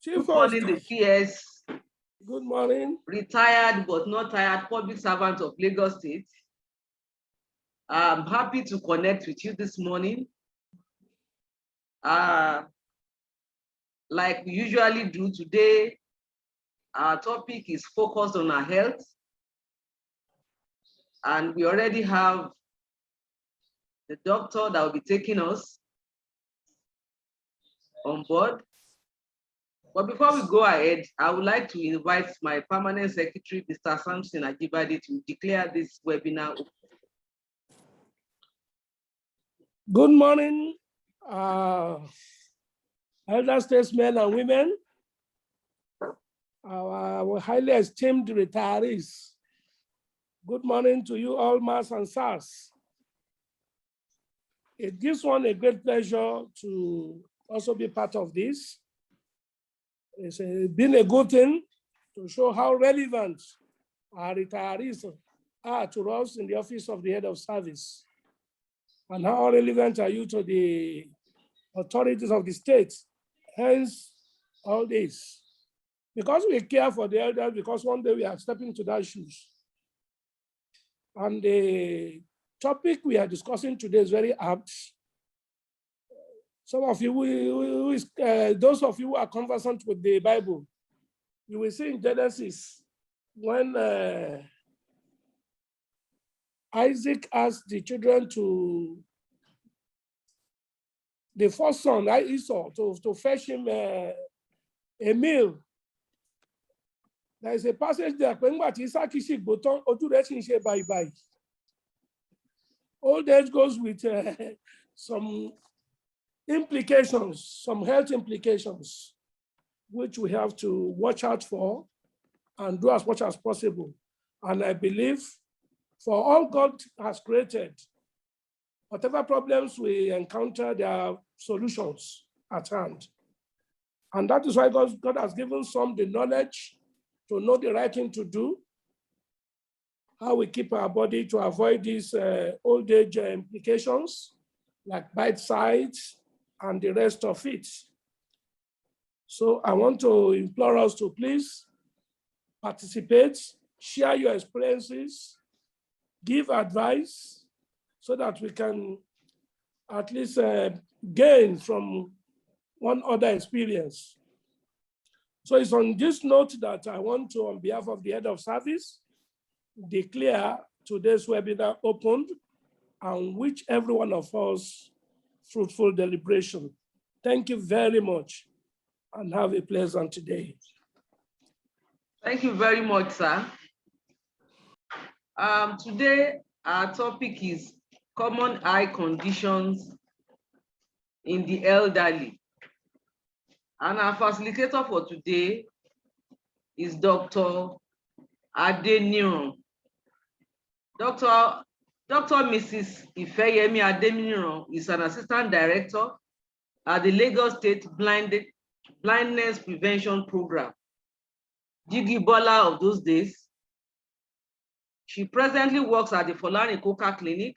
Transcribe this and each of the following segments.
Good morning, the PS. Good morning. Retired but not tired public servant of Lagos State. I'm happy to connect with you this morning. Like we usually do today, our topic is focused on our health. And we already have the doctor that will be taking us on board. But before we go ahead, I would like to invite my permanent secretary, Mr. Samson Ajibade, to declare this webinar open. Good morning, elder statesmen and women, our highly esteemed retirees. Good morning to you all, Mas and Sars. It gives one a great pleasure to also be part of this. It's been a good thing to show how relevant our retirees are to us in the office of the head of service. And how relevant are you to the authorities of the state? Hence, all this. Because we care for the elders, because one day we are stepping into their shoes. And the topic we are discussing today is very apt. Some of you, those of you who are conversant with the Bible, you will see in Genesis when Isaac asked the children the first son, Esau, to fetch him a meal. There is a passage there, old age goes with some implications, some health implications, which we have to watch out for and do as much as possible. And I believe for all God has created, whatever problems we encounter, there are solutions at hand. And that is why God has given some the knowledge to know the right thing to do, how we keep our body to avoid these old age implications, like bite sides and the rest of it. So I want to implore us to please participate, share your experiences, give advice so that we can at least gain from one other experience. So it's on this note that I want to, on behalf of the head of service, declare today's webinar opened and wish every one of us fruitful deliberation. Thank you very much and have a pleasant day. Thank you very much, sir. Today, our topic is common eye conditions in the elderly. And our facilitator for today is Dr. Adeniran. Dr. Mrs. Ifeyemi Adeniran is an assistant director at the Lagos State Blindness Prevention Program, Jigibola of those days. She presently works at the Folani Coca Clinic.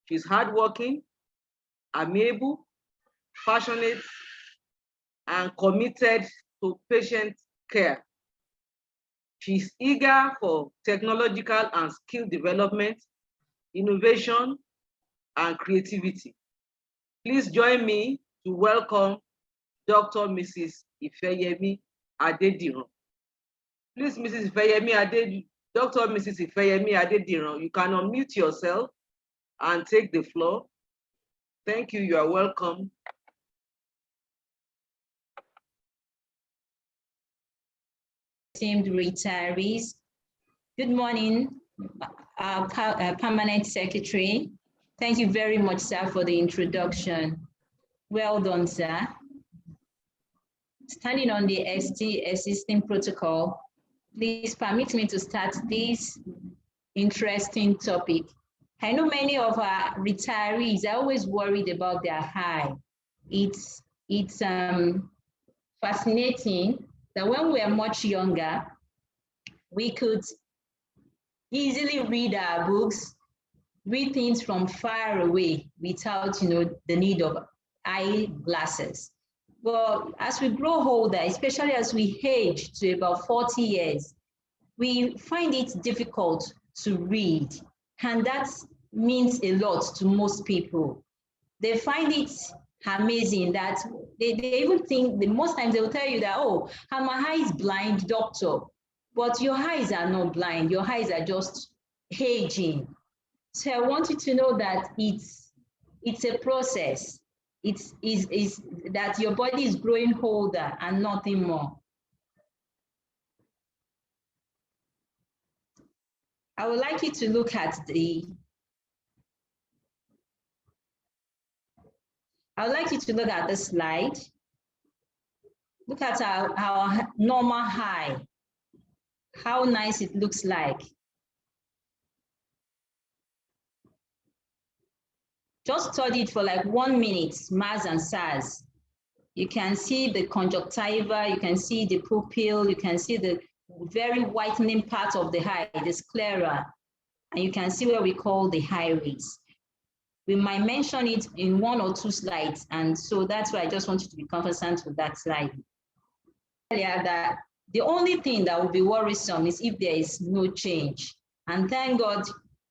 She's hardworking, amiable, passionate, and committed to patient care. She's eager for technological and skill development, innovation, and creativity. Please join me to welcome Dr. Mrs. Ifeyemi Adeniran. Please, Mrs. Ifeyemi Adeniran, Dr. Mrs. Ifeyemi Adeniran, you can unmute yourself and take the floor. Thank you, you are welcome. Esteemed retirees, good morning, our permanent secretary. Thank you very much, sir, for the introduction. Well done, sir. Standing on the existing protocol, please permit me to start this interesting topic. I know many of our retirees are always worried about their eye. It's fascinating that when we are much younger, we could easily read our books, read things from far away without, the need of eyeglasses. But as we grow older, especially as we age to about 40 years, we find it difficult to read. And that means a lot to most people. They find it amazing that they even think, most times they will tell you that, oh, my eye is blind, doctor. But your eyes are not blind. Your eyes are just aging. So I want you to know that it's a process. It's that your body is growing older and nothing more. I would like you to look at the slide. Look at our normal eye. How nice it looks like. Just study it for like 1 minute, MAS and SAS. You can see the conjunctiva, you can see the pupil, you can see the very whitening part of the eye, the sclera, and you can see what we call the iris. We might mention it in 1 or 2 slides, and so that's why I just want you to be conversant with that slide. Earlier, that the only thing that will be worrisome is if there is no change. And thank God,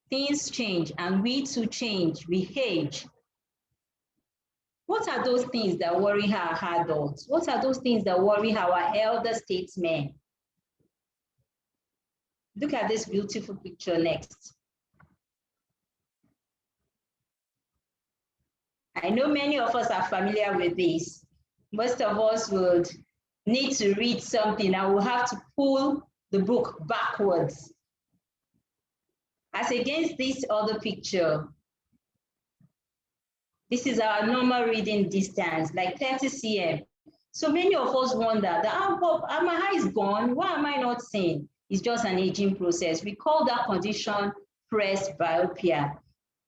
things change, and we too change, we age. What are those things that worry our adults? What are those things that worry our elder statesmen? Look at this beautiful picture next. I know many of us are familiar with this. Most of us would need to read something and we'll have to pull the book backwards. As against this other picture, this is our normal reading distance, like 30 cm. So many of us wonder that, my eye is gone, why am I not seeing? It's just an aging process. We call that condition presbyopia.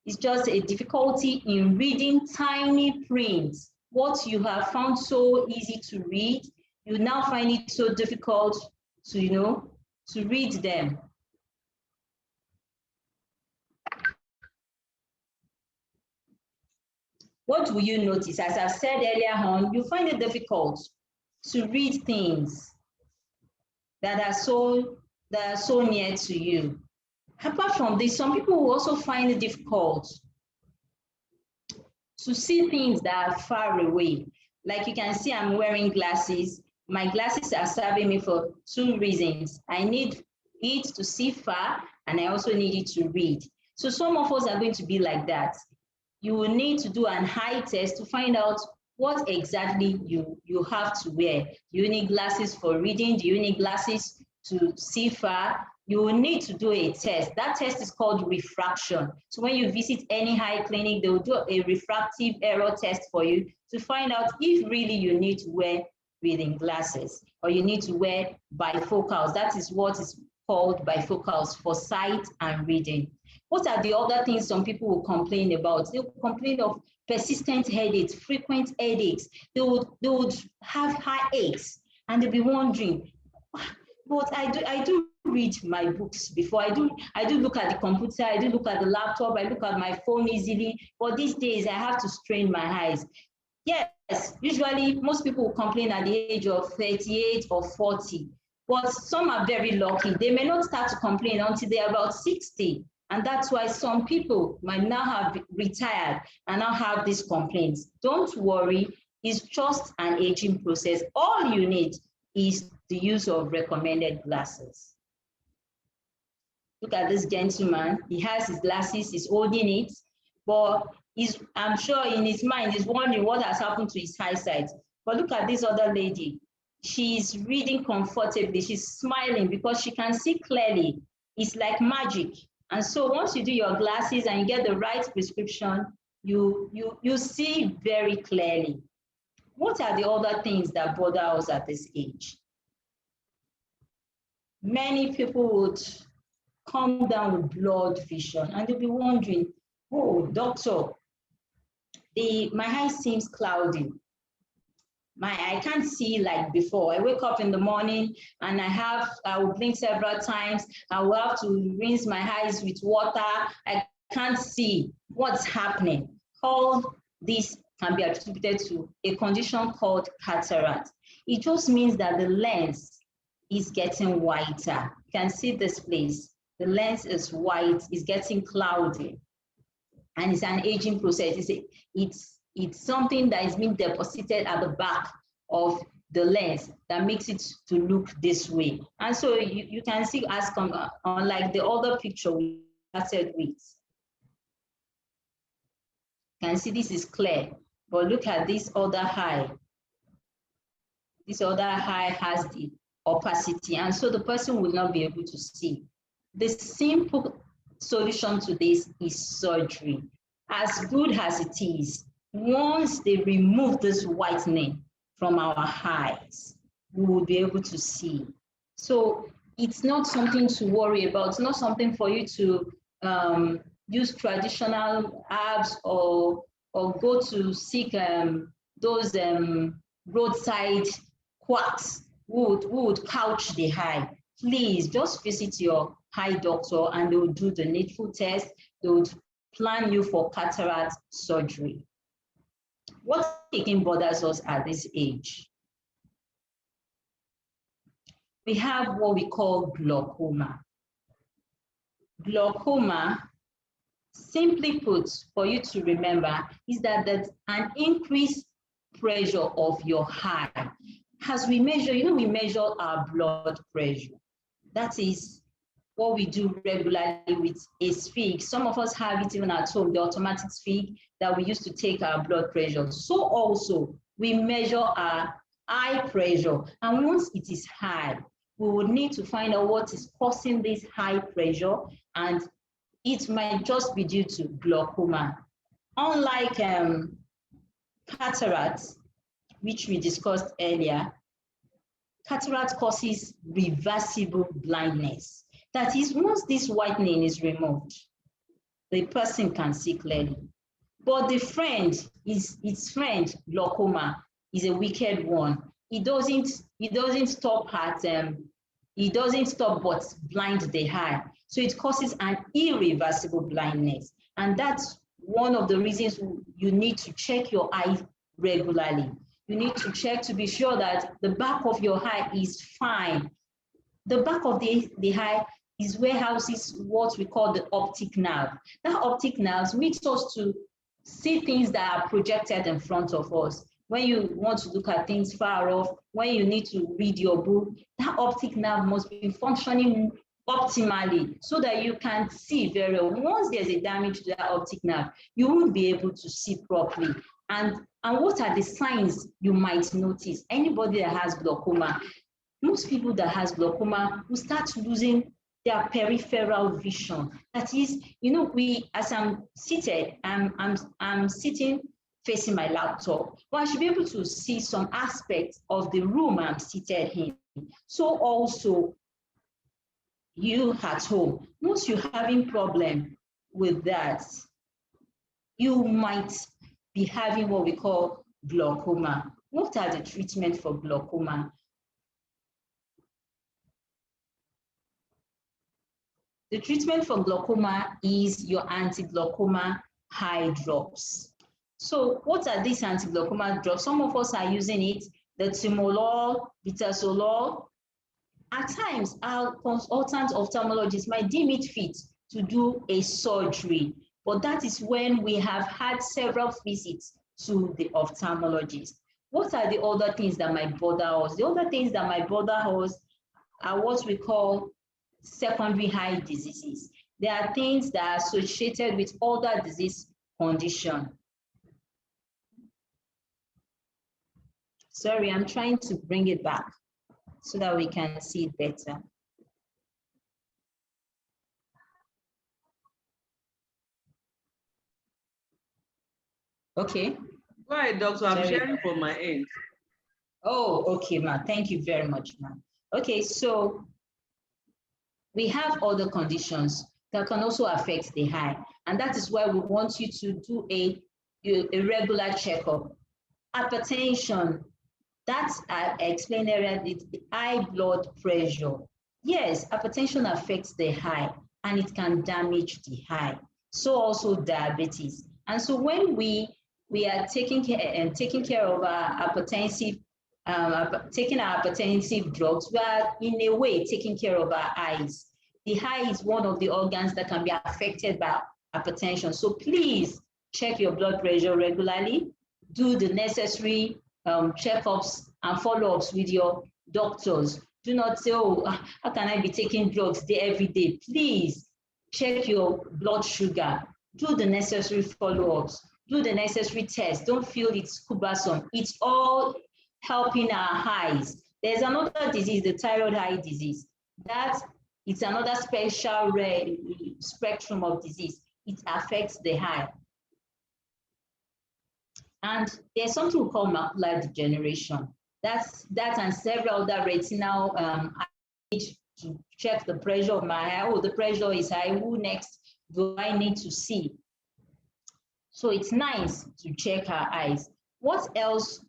It's just a difficulty in reading tiny print. What you have found so easy to read, you now find it so difficult to, to read them. What will you notice? As I've said earlier on, you find it difficult to read things that are so near to you. Apart from this, some people will also find it difficult to see things that are far away. Like you can see, I'm wearing glasses. My glasses are serving me for 2 reasons. I need it to see far, and I also need it to read. So some of us are going to be like that. You will need to do an eye test to find out what exactly you have to wear. Do you need glasses for reading? Do you need glasses to see far? You will need to do a test. That test is called refraction. So when you visit any eye clinic, they will do a refractive error test for you to find out if really you need to wear reading glasses or you need to wear bifocals. That is what is called bifocals for sight and reading. What are the other things some people will complain about? They will complain of persistent headaches, frequent headaches. They would have headaches, and they'll be wondering, but I do read my books before. I do look at the computer, I do look at the laptop, I look at my phone easily, but these days I have to strain my eyes. Yes, usually most people will complain at the age of 38 or 40, but some are very lucky. They may not start to complain until they're about 60. And that's why some people might now have retired and now have these complaints. Don't worry, it's just an aging process. All you need is the use of recommended glasses. Look at this gentleman. He has his glasses, he's holding it, but I'm sure in his mind, he's wondering what has happened to his eyesight. But look at this other lady. She's reading comfortably. She's smiling because she can see clearly. It's like magic. And so once you do your glasses and you get the right prescription, you see very clearly. What are the other things that bother us at this age? Many people would come down with blurred vision and they'll be wondering, oh, doctor, my eye seems cloudy. I can't see like before. I wake up in the morning and I will blink several times. I will have to rinse my eyes with water. I can't see what's happening. Call this can be attributed to a condition called cataract. It just means that the lens is getting whiter. You can see this place. The lens is white, is getting cloudy, and it's an aging process. It's something that is being deposited at the back of the lens that makes it to look this way. And so you can see, as unlike the other picture we started with, you can see this is clear, but look at this other eye. This other eye has the opacity, and so the person will not be able to see. The simple solution to this is surgery. As good as it is, once they remove this whitening from our eyes, we will be able to see. So it's not something to worry about. It's not something for you to use traditional herbs or go to seek those roadside quacks who would couch the eye. Please just visit your eye doctor and they will do the needful test. They would plan you for cataract surgery. What again bothers us at this age? We have what we call glaucoma. Glaucoma, simply put, for you to remember, is that there's an increased pressure of your eye. As we measure, we measure our blood pressure. That is what we do regularly with a spig. Some of us have it even at home, the automatic spig that we use to take our blood pressure. So also, we measure our eye pressure. And once it is high, we would need to find out what is causing this high pressure, and it might just be due to glaucoma. Unlike cataract, which we discussed earlier, cataract causes reversible blindness. That is, once this whitening is removed, the person can see clearly. But its friend, glaucoma, is a wicked one. It doesn't stop but blind the eye. So it causes an irreversible blindness. And that's one of the reasons you need to check your eye regularly. You need to check to be sure that the back of your eye is fine. The back of the eye is where houses what we call the optic nerve. That optic nerve makes us to see things that are projected in front of us. When you want to look at things far off, when you need to read your book, that optic nerve must be functioning optimally so that you can see very well. Once there's a damage to that optic nerve, you won't be able to see properly. And what are the signs you might notice? Anybody that has glaucoma, most people that has glaucoma will start losing their peripheral vision. That is, as I'm seated, I'm sitting facing my laptop, but I should be able to see some aspects of the room I'm seated in. So also, you at home, once you're having problem with that, you might be having what we call glaucoma. What are the treatments for glaucoma? The treatment for glaucoma is your anti-glaucoma eye drops. So what are these anti-glaucoma drops? Some of us are using it, the timolol, betasolol. At times, our consultant ophthalmologist might deem it fit to do a surgery, but that is when we have had several visits to the ophthalmologist. What are the other things that might bother us? The other things that might bother us are what we call secondary eye diseases. They are things that are associated with other disease condition. Sorry, I'm trying to bring it back so that we can see it better. Okay. Go ahead, doctor. I'm sharing from my end. Oh, okay, ma. Thank you very much, ma. Okay, so we have other conditions that can also affect the eye, and that is why we want you to do a regular checkup. Hypertension, that's I explained earlier, the high blood pressure. Yes, hypertension affects the eye and it can damage the eye. So also diabetes. And so when we we are taking care of our hypertensive, taking our hypertensive drugs, we are in a way taking care of our eyes. The eye is one of the organs that can be affected by hypertension. So please check your blood pressure regularly, do the necessary checkups and follow-ups with your doctors. Do not say, oh, how can I be taking drugs every day? Please check your blood sugar, do the necessary follow-ups, do the necessary tests. Don't feel it's cumbersome. It's all helping our eyes. There's another disease, the thyroid eye disease. That it's another special rare spectrum of disease. It affects the eye. And there's something we call macular degeneration. That and several other retinal to check the pressure of my eye. Oh, the pressure is high. Who next do I need to see? So it's nice to check our eyes. What else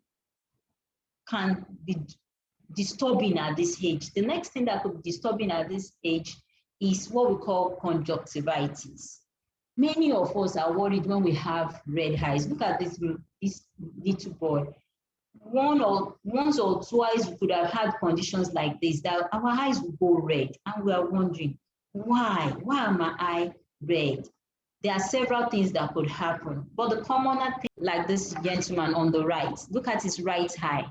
can be disturbing at this age? The next thing that could be disturbing at this age is what we call conjunctivitis. Many of us are worried when we have red eyes. Look at this little boy. Once or twice we could have had conditions like this, that our eyes will go red, and we are wondering, why are my eye red? There are several things that could happen, but the commoner thing, like this gentleman on the right, look at his right eye.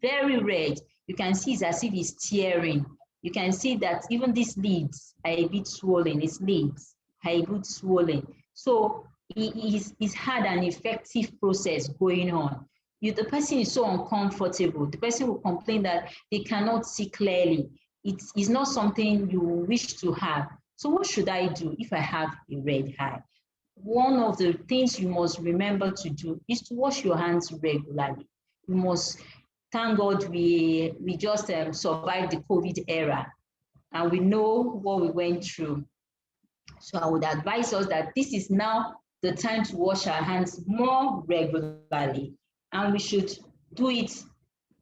Very red. You can see it's as if he's tearing. You can see that even these lids are a bit swollen. His lids are a bit swollen. So he's had an effective process going on. The person is so uncomfortable. The person will complain that they cannot see clearly. It's not something you wish to have. So what should I do if I have a red eye? One of the things you must remember to do is to wash your hands regularly. You must, thank God we just survived the COVID era, and we know what we went through. So I would advise us that this is now the time to wash our hands more regularly, and we should do it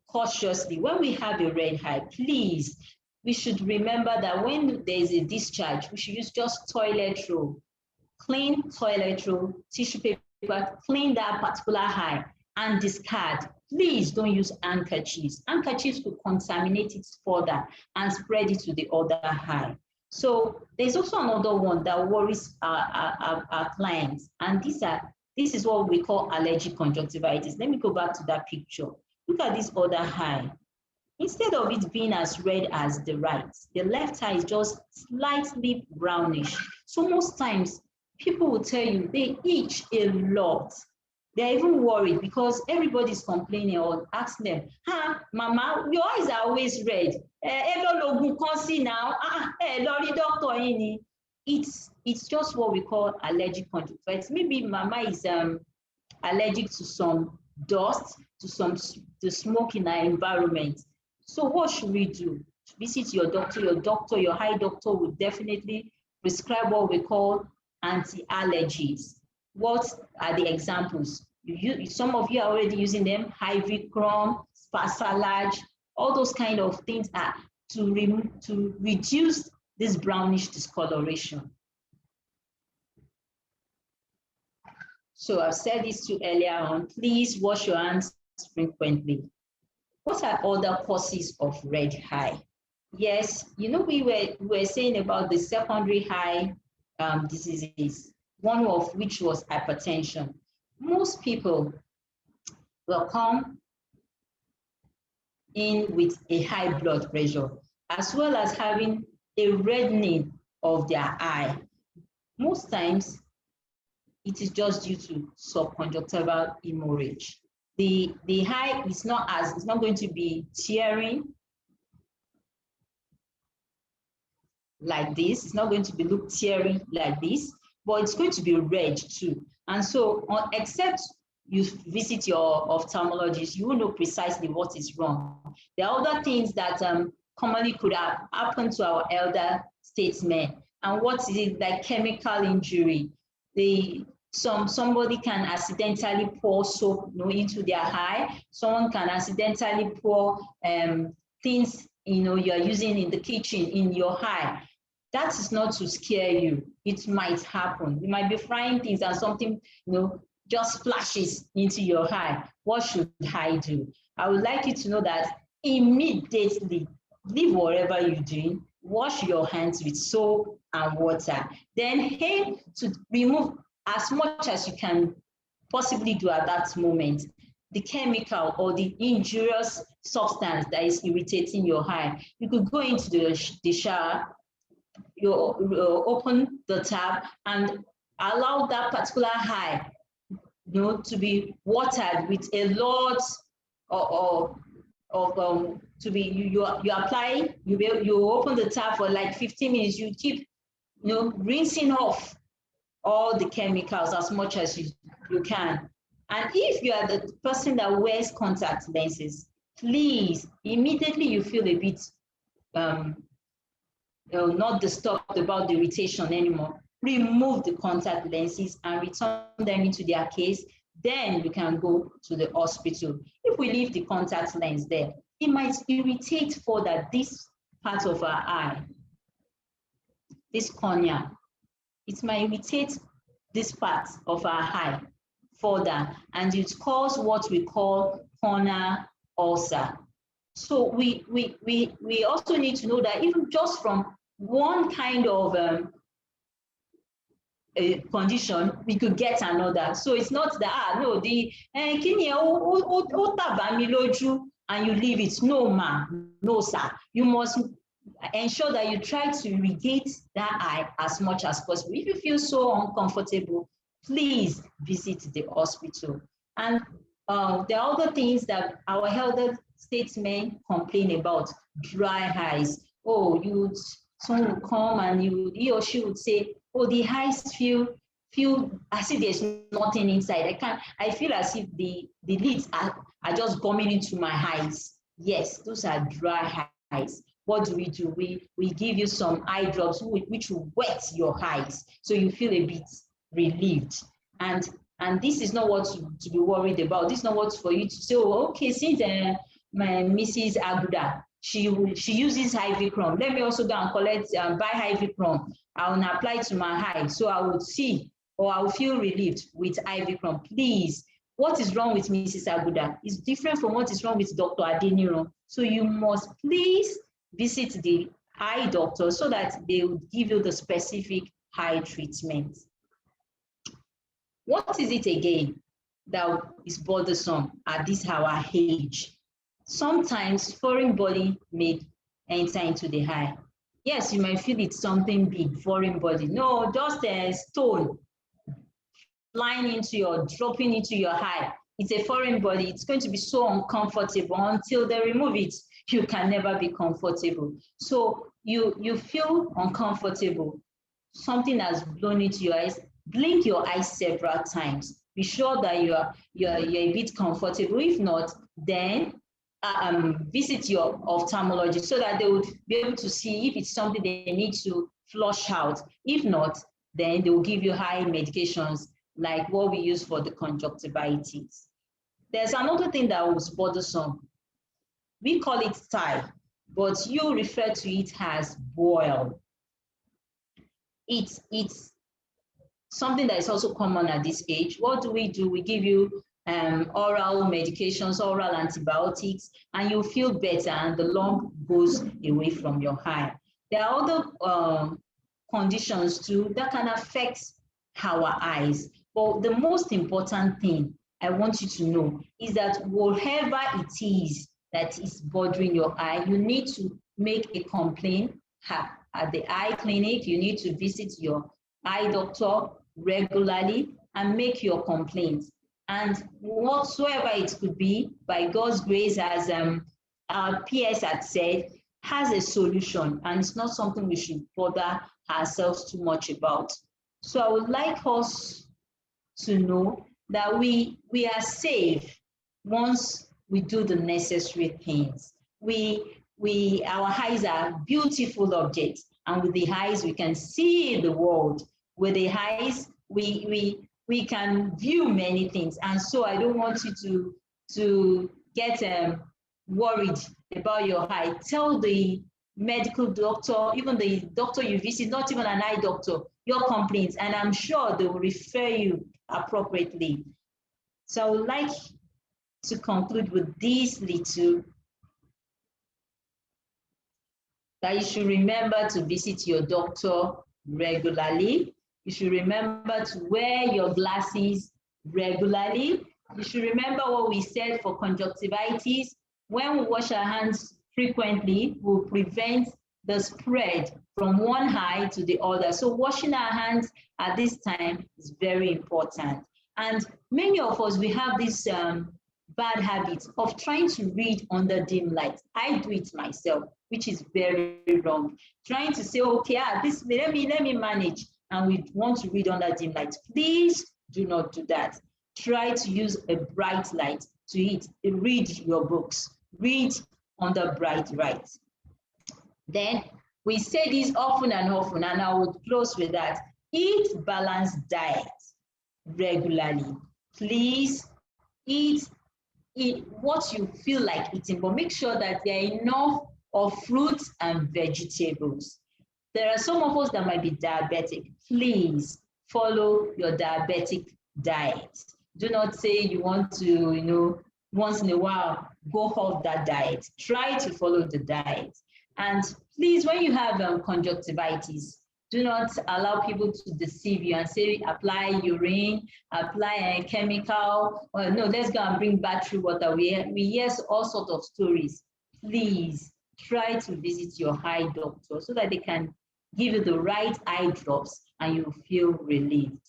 cautiously. When we have a red eye, please, we should remember that when there is a discharge, we should use just toilet roll, clean toilet roll, tissue paper, clean that particular eye and discard. Please don't use handkerchiefs. Handkerchiefs could contaminate it further and spread it to the other eye. So there's also another one that worries our clients, and this is what we call allergic conjunctivitis. Let me go back to that picture. Look at this other eye. Instead of it being as red as the right, the left eye is just slightly brownish. So most times people will tell you they itch a lot. They're even worried because everybody's complaining or asking them, Mama, your eyes are always red. It's just what we call allergic conjunctivitis. Maybe Mama is allergic to some dust, to the smoke in our environment. So what should we do? Visit your doctor. Your eye doctor will definitely prescribe what we call anti-allergies. What are the examples? Some of you are already using them, Ivicron, Spasalage, all those kind of things are to reduce this brownish discoloration. So I've said this to you earlier on, please wash your hands frequently. What are other causes of red eye? Yes, we were saying about the secondary eye diseases, one of which was hypertension. Most people will come in with a high blood pressure, as well as having a reddening of their eye. Most times, it is just due to subconjunctival hemorrhage. The eye is not going to be tearing like this. It's not going to be teary like this, but it's going to be red too. And so, except you visit your ophthalmologist, you will know precisely what is wrong. There are other things that commonly could have happened to our elder statesmen. And what is it, like chemical injury? Somebody can accidentally pour soap into their eye. Someone can accidentally pour things you're using in the kitchen in your eye. That is not to scare you. It might happen. You might be frying things and something just splashes into your eye, what should I do? I would like you to know that immediately leave whatever you're doing, wash your hands with soap and water, then aim to remove as much as you can possibly do at that moment the chemical or the injurious substance that is irritating your eye. You could go into the shower, you open the tap and allow that particular eye, to be watered with a lot to be you apply, you open the tap for like 15 minutes, you keep rinsing off all the chemicals as much as you can. And if you are the person that wears contact lenses, please, immediately you feel a bit not disturbed about the irritation anymore, remove the contact lenses and return them into their case. Then we can go to the hospital. If we leave the contact lens there, it might irritate further this part of our eye, this cornea. It might irritate this part of our eye further, and it cause what we call corneal ulcer. So we also need to know that even just from one kind of a condition, we could get another. So it's not that no, the and you leave it. No, ma'am, no, sir. You must ensure that you try to irrigate that eye as much as possible. If you feel so uncomfortable, please visit the hospital. And there are other things that our elder statesmen complain about: dry eyes. Oh, someone would come and he or she would say, oh, the eyes feel as if there's nothing inside. I feel as if the lids are just gumming into my eyes. Yes, those are dry eyes. What do? We give you some eye drops which will wet your eyes, so you feel a bit relieved. And this is not what to be worried about. This is not what for you to say, oh, okay, since my Mrs. Aguda, she uses Ivy-Chrome, let me also go and collect, buy Ivy-Chrome. I will apply to my eye, so I would see, or I will feel relieved with Ivy-Chrome. Please, what is wrong with Mrs. Aguda is different from what is wrong with Dr. Adeniran. So you must please visit the eye doctor so that they will give you the specific eye treatment. What is it again that is bothersome at this our age? Sometimes foreign body may enter into the eye. Yes, you might feel it's something big, foreign body. No, just a stone flying into dropping into your eye. It's a foreign body. It's going to be so uncomfortable until they remove it. You can never be comfortable. So you feel uncomfortable. Something has blown into your eyes. Blink your eyes several times. Be sure that you're a bit comfortable. If not, then visit your ophthalmologist so that they would be able to see if it's something they need to flush out. If not, then they will give you eye medications like what we use for the conjunctivitis. There's another thing that was bothersome. We call it tie, but you refer to it as boil. It's something that is also common at this age. What do? We give you oral medications, oral antibiotics, and you feel better and the lump goes away from your eye. There are other conditions too that can affect our eyes. But the most important thing I want you to know is that whatever it is that is bothering your eye, you need to make a complaint at the eye clinic. You need to visit your eye doctor regularly and make your complaint. And whatsoever it could be, by God's grace, as our PS had said, has a solution, and it's not something we should bother ourselves too much about. So I would like us to know that we are safe once we do the necessary things. Our eyes are beautiful objects, and with the eyes we can see the world. With the eyes we can view many things, and so I don't want you to get worried about your eye. Tell the medical doctor, even the doctor you visit, not even an eye doctor, your complaints, and I'm sure they will refer you appropriately. So I would like to conclude with this little, that you should remember to visit your doctor regularly. You should remember to wear your glasses regularly. You should remember what we said for conjunctivitis. When we wash our hands frequently, we'll prevent the spread from one eye to the other. So washing our hands at this time is very important. And many of us, we have this bad habit of trying to read under dim light. I do it myself, which is very wrong. Trying to say, okay, this let me manage, and we want to read under dim light. Please do not do that. Try to use a bright light to read your books. Read under bright light. Then we say this often and often, and I would close with that. Eat balanced diet regularly. Please eat what you feel like eating, but make sure that there are enough of fruits and vegetables. There are some of us that might be diabetic. Please follow your diabetic diet. Do not say you want to, once in a while, go off that diet. Try to follow the diet. And please, when you have conjunctivitis, do not allow people to deceive you and say, apply urine, apply a chemical, or no, let's go and bring battery water. We hear all sorts of stories. Please try to visit your eye doctor so that they can give you the right eye drops and you feel relieved.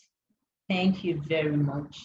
Thank you very much.